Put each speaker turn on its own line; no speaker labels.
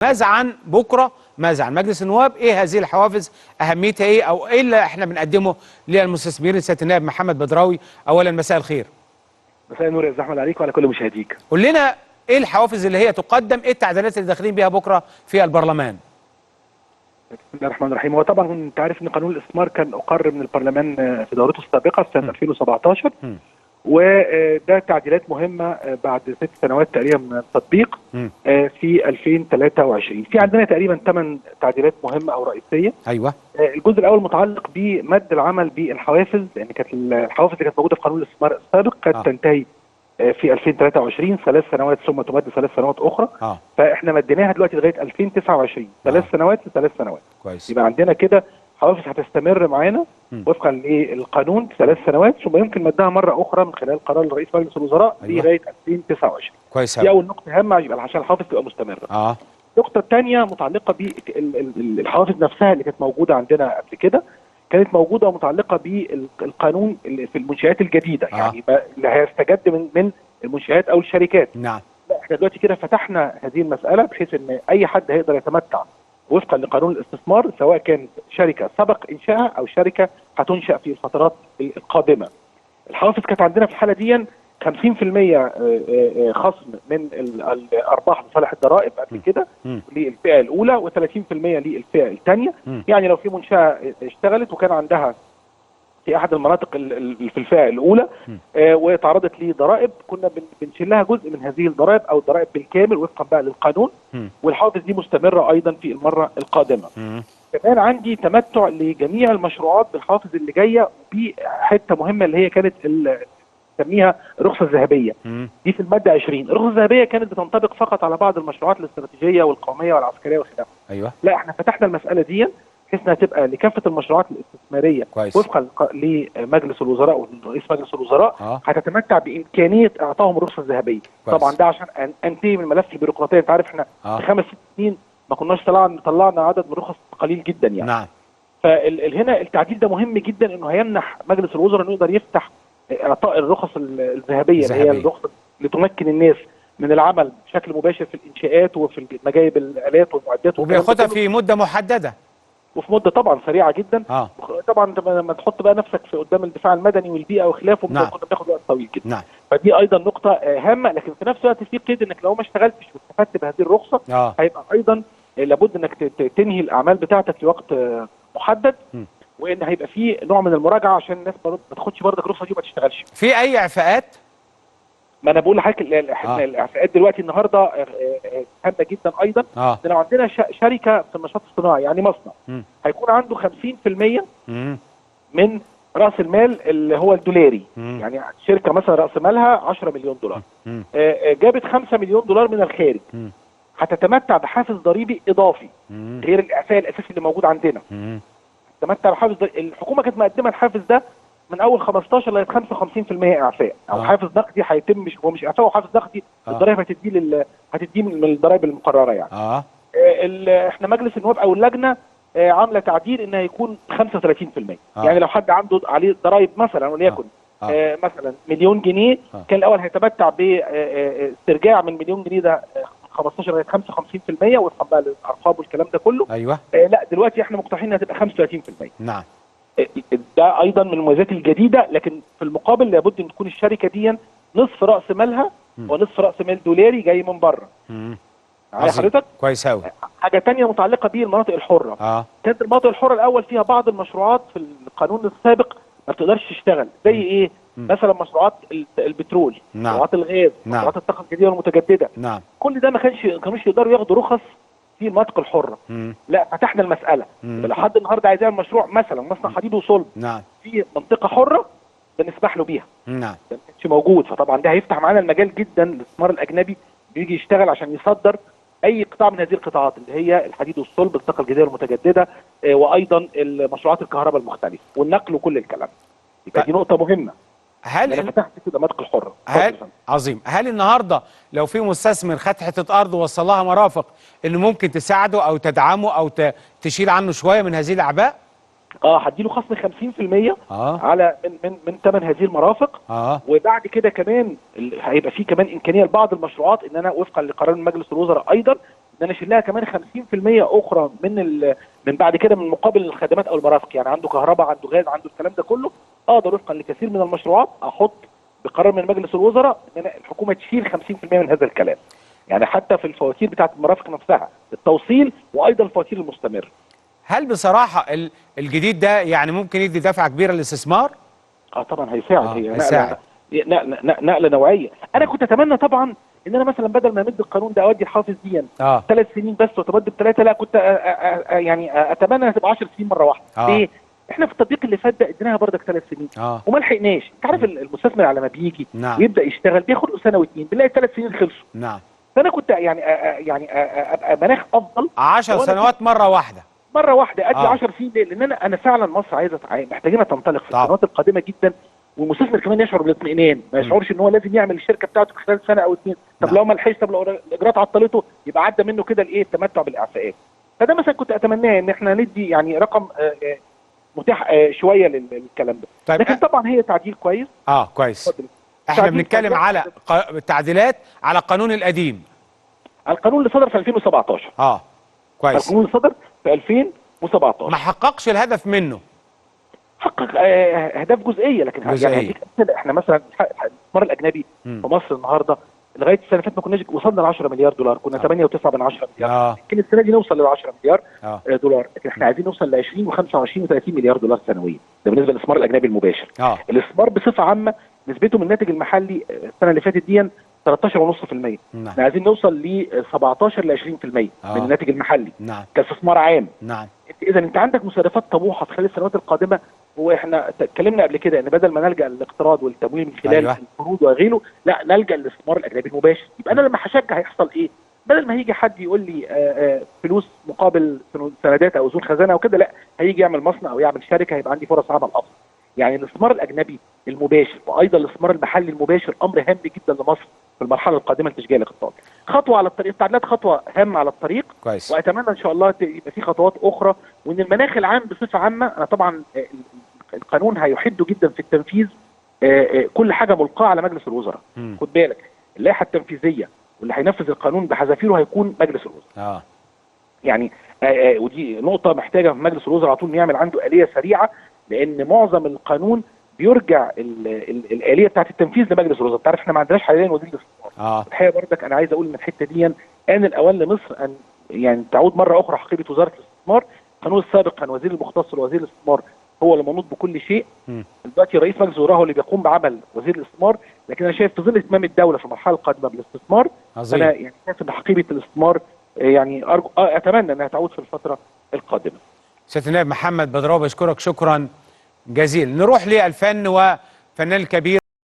ماذا عن بكره؟ ماذا عن مجلس النواب؟ ايه هذه الحوافز؟ اهميتها ايه؟ او ايه اللي احنا بنقدمه للمستثمرين؟ سياده النائب محمد بدراوي، اولا مساء الخير.
مساء النور يا احمد عليك وعلى كل مشاهديك.
قول لنا ايه الحوافز اللي هي تقدم، ايه التعديلات اللي داخلين بيها بكره في البرلمان؟
بسم الله الرحمن الرحيم. هو طبعا انت عارف ان قانون الاستثمار كان اقر من البرلمان في دورته السابقه في سنه 2017، وده تعديلات مهمه بعد 6 سنوات تقريبا من التطبيق في 2023. في عندنا تقريبا 8 تعديلات مهمه او رئيسيه.
ايوه.
الجزء الاول متعلق بمد العمل بالحوافز، لان كانت الحوافز اللي كانت موجوده في قانون الاستثمار السابق كانت تنتهي في 2023 3 سنوات ثم تمد 3 سنوات اخرى. فاحنا مديناها دلوقتي لغايه 2029 3 سنوات ل3 سنوات.
كويس.
يبقى عندنا كده حوافز هتستمر معانا وفقا للقانون 3 سنوات، ثم يمكن مدها مره اخرى من خلال قرار رئيس مجلس الوزراء لغايه 2029.
كويس.
دي اول نقطه هامه يبقى عشان الحوافز تبقى مستمره. النقطه الثانيه متعلقه بالحوافز نفسها اللي كانت موجوده عندنا قبل كده، كانت موجوده ومتعلقه بالقانون اللي في المنشآت الجديده، يعني اللي هيستجد من المنشآت او الشركات.
نعم.
لا احنا دلوقتي كده فتحنا هذه المساله بحيث ان اي حد هيقدر يتمتع وفقا لقانون الاستثمار، سواء كانت شركه سبق انشائها او شركه هتنشا في الفترات القادمه. الحوافز كانت عندنا في الحاله دي 50% خصم من الارباح لصالح الضرائب قبل كده للفئه الاولى، و30% للفئه الثانيه. يعني لو في منشاه اشتغلت وكان عندها في احد المناطق في الفئه الاولى وتعرضت لضرائب، كنا بنشيل لها جزء من هذه الضرائب او الضرائب بالكامل وفقا بقى للقانون، والحوافز دي مستمره ايضا في المره القادمه. كمان عندي تمتع لجميع المشروعات بالحوافز اللي جايه، بحته مهمه اللي هي كانت نسميها الرخصه الذهبيه. دي في الماده 20. الرخصه الذهبيه كانت بتنطبق فقط على بعض المشروعات الاستراتيجيه والقوميه والعسكريه وخلافه.
ايوه.
لا احنا فتحنا المساله دي بحيث انها تبقى لكافه المشروعات الاستثماريه.
كويس.
وفقا لمجلس الوزراء ورئيس مجلس الوزراء هتتمتع بامكانيه اعطائهم الرخصه الذهبيه. طبعا ده عشان انتهي من ملف البيروقراطيه. انت عارف احنا في 5 سنين ما كناش طلعنا عدد من الرخص قليل جدا يعني.
نعم.
فهنا التعديل ده مهم جدا، انه هيمنح مجلس الوزراء انه يقدر يفتح اعطاء الرخص الذهبيه اللي هي الرخصه اللي تمكن الناس من العمل بشكل مباشر في الانشاءات وفي مجايب الالات والمعدات،
وبياخدها في مده محدده
وفي مده طبعا سريعه جدا. طبعا لما تحط بقى نفسك في قدام الدفاع المدني والبيئه وخلافه كنا بناخد وقت طويل جدا.
نعم.
فدي ايضا نقطه هامه، لكن في نفس الوقت في قيد انك لو ما اشتغلتش واستفدت بهذه الرخصه هيبقى ايضا لابد انك تنهي الاعمال بتاعتك في وقت محدد، وان هيبقى في نوع من المراجعه عشان الناس ما تاخدش برضك الرخصه دي وما تشتغلش.
في اي اعفاءات؟
ما انا بقول لحضرتك الاعفاءات دلوقتي النهارده هامه جدا ايضا. لو عندنا شركه في النشاط الصناعي يعني مصنع هيكون عنده 50% من راس المال اللي هو الدولاري. يعني شركه مثلا راس مالها 10 مليون دولار، جابت 5 مليون دولار من الخارج، هتتمتع بحافز ضريبي اضافي غير الاعفاء الاساسي اللي موجود عندنا. تتمتع بحافز الحكومه كانت مقدمه الحافز ده من اول 15 لغايه 55% اعفاء او حافز نقدي هيتم. مش اعفاء، هو حافز نقدي. الضرائب هتديه من الضرائب المقرره يعني. احنا مجلس النواب او اللجنه عامله تعديل انها يكون 35%. يعني لو حد عنده عليه ضرائب مثلا وليكن مثلا مليون جنيه، كان الاول هيتمتع باسترجاع من مليون جنيه ده 15 لغايه 55% وفقا بقى للارقام والكلام ده كله.
ايوه.
لا دلوقتي احنا مقترحين انها تبقى 35%.
نعم.
ده ايضا من المميزات الجديده، لكن في المقابل لابد ان تكون الشركه دي نصف راس مالها ونصف راس مال دولاري جاي من بره. على حضرتك
كويس قوي.
حاجه ثانيه متعلقه بالمناطق الحره. كانت المناطق الحره الاول فيها بعض المشروعات في القانون السابق ما بتقدرش تشتغل، زي ايه؟ مثلا مشروعات البترول، مشروعات الغاز، مشروعات الطاقه الجديده والمتجدده. كل ده ما كانوش يقدروا ياخدوا رخص في المناطق الحره. لا فتحنا المساله. لو حد النهارده عايز يعمل مشروع مثلا مصنع حديد وصلب في منطقه حره بنسمح له بيها. ده ما كانش موجود. فطبعا ده هيفتح معانا المجال جدا للاستثمار الاجنبي بيجي يشتغل عشان يصدر اي قطاع من هذه القطاعات اللي هي الحديد والصلب، الطاقه الجديده والمتجدده، وايضا المشروعات الكهرباء المختلفه والنقل وكل الكلام. يبقى دي نقطه مهمه.
هل
فتحت كده مناطق الحره.
عظيم. هل النهارده لو في مستثمر خد حته ارض ووصل لها مرافق اللي ممكن تساعده او تدعمه او تشيل عنه شويه من هذه الاعباء؟
هديله خصم 50% على من ثمن هذه المرافق. وبعد كده كمان هيبقى في كمان امكانيه لبعض المشروعات ان انا وفقا لقرار من مجلس الوزراء ايضا ان انا اشيل لها كمان 50% اخرى من بعد كده من مقابل الخدمات او المرافق، يعني عنده كهرباء، عنده غاز، عنده الكلام ده كله، اقدر وفقا لكثير من المشروعات احط بقرار من مجلس الوزراء ان الحكومه تشيل 50% من هذا الكلام. يعني حتى في الفواتير بتاعت المرافق نفسها، التوصيل وايضا الفواتير المستمره.
هل بصراحه الجديد ده يعني ممكن يدي دفعه كبيره للستثمار؟
طبعا هيساعد. هي
هيساعد.
نقله نوعيه. انا كنت اتمنى طبعا ان انا مثلا بدل ما امد القانون ده اودي الحافز دي 3 سنين بس وتبدل 3، لا كنت يعني اتمنى انها تبقى 10 سنين مره واحده. ليه؟ احنا في التطبيق اللي فات ده اديناها بردك 3 سنين وما لحقناش. انت عارف المستثمر على ما بيجي ويبدا يشتغل بياخد له سنه واثنين، بنلاقي 3 سنين خلصوا. فانا كنت يعني ابقى مناخ افضل
10 سنوات مره واحده
ادي 10 سنين. ليه؟ لان انا فعلا مصر عايزه محتاجينها تنطلق في السنوات القادمه جدا، والمستثمر كمان يشعر بالاطمئنان، ما يشعرش ان هو لازم يعمل الشركه بتاعته في خلال سنه او اثنين. طب لو ما لحقش، طب لو الاجراءات عطلته، يبقى عدى منه كده الايه التمتع بالاعفاءات. فده مثلا كنت اتمناه ان احنا ندي يعني رقم متاح شويه للكلام ده.
طيب
لكن طبعا هي تعديل كويس.
كويس. احنا بنتكلم على تعديلات على القانون القديم،
القانون اللي صدر في 2017.
كويس.
القانون اللي صدر في 2017
ما حققش الهدف منه.
حقق اهداف جزئيه، لكن يعني احنا مثلا الاستثمار الاجنبي في مصر النهارده لغايه السنه اللي فاتت ما كناش وصلنا ل 10 مليار دولار، كنا 8.9 مليار. يمكن السنه دي نوصل ل 10 مليار دولار، لكن احنا عايزين نوصل ل 20 و25 و30 مليار دولار سنويا. ده بالنسبه للاستثمار الاجنبي المباشر. الاستثمار بصفه عامه نسبته من الناتج المحلي السنه اللي فاتت دي 13.5%. احنا عايزين نوصل ل 17 ل 20% من الناتج المحلي كاستثمار عام. اذا انت عندك مصادفات طموحه في خلال السنوات القادمه. واحنا اتكلمنا قبل كده ان بدل ما نلجا للاقتراض والتمويل من خلال القروض وغيره، لا نلجا للاستثمار الاجنبي المباشر. يبقى انا لما هشجع هيحصل ايه؟ بدل ما هيجي حد يقول لي فلوس مقابل سندات او اذون خزانه وكده، لا هيجي يعمل مصنع او يعمل شركه، هيبقى عندي فرص عمل افضل. يعني الاستثمار الاجنبي المباشر وايضا الاستثمار المحلي المباشر امر هام جدا لمصر في المرحله القادمه لتشجيع الاقتصاد. خطوه على الطريق، التعديلات خطوه هامه على الطريق.
كويس.
واتمنى ان شاء الله يبقى في خطوات اخرى، وان المناخ العام بصفه عامه، انا طبعا القانون هيحده جدا في التنفيذ. كل حاجه ملقاه على مجلس الوزراء. خد بالك اللائحه التنفيذيه واللي هينفذ القانون بحذافيره هيكون مجلس الوزراء. يعني ودي نقطه محتاجه في مجلس الوزراء على طول يعمل عنده اليه سريعه، لان معظم القانون بيرجع الاليه بتاعت التنفيذ لمجلس الوزراء. انت عارف احنا ما عندناش حاليا وزير الاستثمار. الحقيقه برضك انا عايز اقول ان الحته دي ان الاوان لمصر ان يعني تعود مره اخرى حقيبه وزاره الاستثمار. القانون السابق كان وزير المختص ووزير الاستثمار هو اللي منوط بكل شيء. دلوقتي رئيس مجلس الوزراء هو اللي بيقوم بعمل وزير الاستثمار، لكن انا شايف في ظل اهتمام الدوله في المرحله القادمه بالاستثمار، انا يعني شايف ان حقيبه الاستثمار يعني اتمنى انها تعود في الفتره القادمه.
سياده النائب محمد بدراوي بشكرك شكرا جزيلا. نروح للفن وفنان الكبير